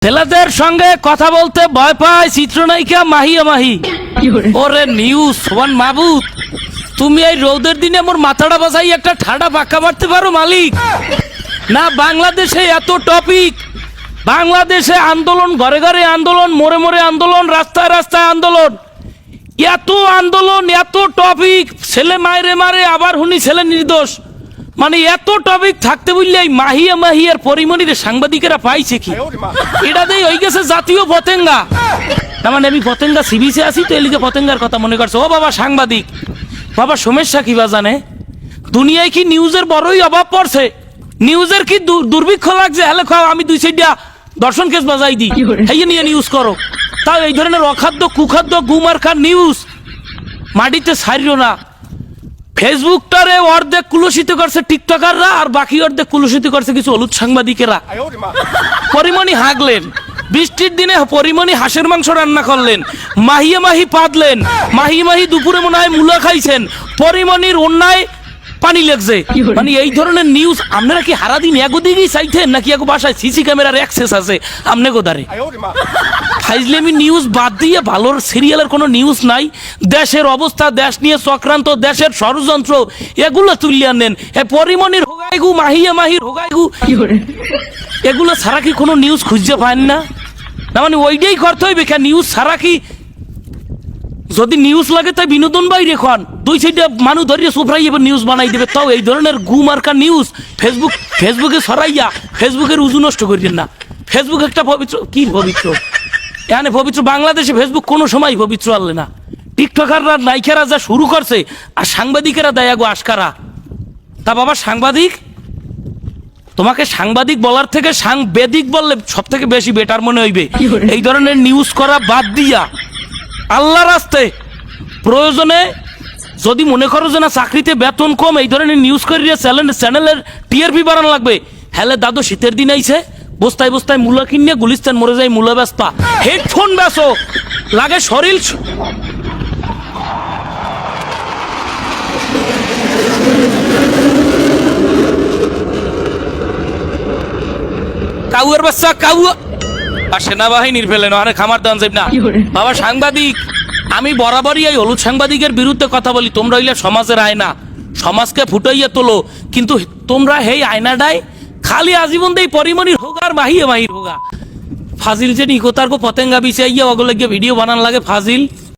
ছেলেদের সঙ্গে কথা বলতে ভয় পায় চিত্রনায়িকা মাহিয়া মাহি। ওরে নিউজ ওয়ান মাহবুব, তুমি এই রোদের দিনে মোর মাথাটা বাজাই একটা ঠাডা পাক্কা মারতে পারো মালিক? না, বাংলাদেশে এত টপিক, বাংলাদেশে আন্দোলন, ঘরে ঘরে আন্দোলন, মোড়ে মোড়ে আন্দোলন, রাস্তায় রাস্তায় আন্দোলন, এত আন্দোলন, এত টপিক, ছেলে মায়েরে মারে আবার হুনি ছেলে নির্দোষ, মানে এত টপিক থাকতে বললে এই মাহিয়া মাহিয়ার পরিমণিরে সাংবাদিকেরা পাইছে কি? এটা দিয়ে হয়ে গেছে জাতীয় পতেঙ্গা। না মানে আমি পতেঙ্গা সিবিসে আছি তো এলিকে পতেঙ্গার কথা মনে করছো। ও বাবা সাংবাদিক, বাবা সমস্যা কি বা জানে? দুনিয়ায় কি নিউজের বড়ই অভাব পড়ছে? নিউজের কি দুর্ভিক্ষ লাগছে? হ্যালো খাও, আমি দুই সাইডা দর্শন কেস বাজাই দিই, হেয়ে নিয়ে নিউজ করো। তাও এই ধরনের অখাদ্য কুখাদ্য গুমার্খার নিউজ মাটিতে ছাড়িও না। ফেসবুকটারে অর্ধেক কুলুষিত করছে টিকটকাররা, আর বাকি অর্ধেক কুলুষিত করছে কিছু হলুদ সাংবাদিকেরা। পরিমণি হাগলেন, বৃষ্টির দিনে পরিমণি হাঁসের মাংস রান্না করলেন, মাহিয়া মাহি পাদলেন, মাহিয়া মাহি দুপুরে মনে হয় মূলা খাইছেন, পরিমণির অন্যায় পানি লেগছে। মানে এই ধরনের নিউজ আপনারা কি হারাদিন এগো দিকেই চাইতেন, নাকি এগো বাসায় সিসি ক্যামেরার অ্যাক্সেস আছে আমনে গোদারে? ফাইজলেমি নিউজ বাদ দিয়ে ভালোর সিরিয়ালের কোনো নিউজ নাই। দেশের অবস্থা, দেশ নিয়ে চক্রান্ত, দেশের ষড়যন্ত্র, এগুলো তুলিয়ে আনেন। পরিমণির হোগাইগু, মাহিয়া মাহির হোগাইগু, এগুলো ছাড়া কি কোনো নিউজ খুঁজতে পান না? না মানে ওইটাই করতে হইবে। নিউজ ছাড়া কি, যদি নিউজ লাগে তাই বিনোদন বাই রেখন দুই সাইডে মানুষ ধরিয়ে সুফরাই এবার নিউজ বানাই দেবে। তাও এই ধরনের গুমার্কা নিউজ ফেসবুকে ছড়াইয়া ফেসবুকের উজু নষ্ট করিয়েন না। ফেসবুক একটা পবিত্র, কি পবিত্র এখানে পবিত্র? বাংলাদেশে ফেসবুক কোনো সময় পবিত্র আনলে না। টিকটকাররা নায়িকারা যা শুরু করছে, আর সাংবাদিকেরা দেয় গো আশকারা। তা বাবা সাংবাদিক, তোমাকে সাংবাদিক বলার থেকে সাংবেদিক বললে সব থেকে বেশি বেটার মনে হইবে। এই ধরনের নিউজ করা বাদ দিয়া আল্লাহর রাস্তায় প্রয়োজনে যদি মনে করো যে না চাকরিতে বেতন কম, এই ধরনের নিউজ করিয়ে চ্যানেলের টিআরপি বাড়ানো লাগবে, হ্যালে দাদু শীতের দিন আইছে, বস্তায় বস্তায় মূলা কিনে গুলিস্তান মরে যায় মূলা বেচপা, হেডফোন বেচো, লাগে শরীর। কাউয়ের বাচ্চা কাউ আর সেনাবাহিনীর ফেলে না, আরে খামার দান যাই না বাবা। সাংবাদিক, আমি বরাবরই এই হলুদ সাংবাদিকের বিরুদ্ধে কথা বলি। তোমরা হইলে সমাজের আয়না, সমাজকে ফুটাইয়া তোলো, কিন্তু তোমরা হেই আয়নাটাই খালি আজীবন দেই পরিমণির হোক আর মাহিয়া মাহির হোগা। ফাজিল যে নিকোতার গো পতেঙ্গা বিছাইয়া ওগুলো গিয়ে ভিডিও বানান লাগে ফাজিল।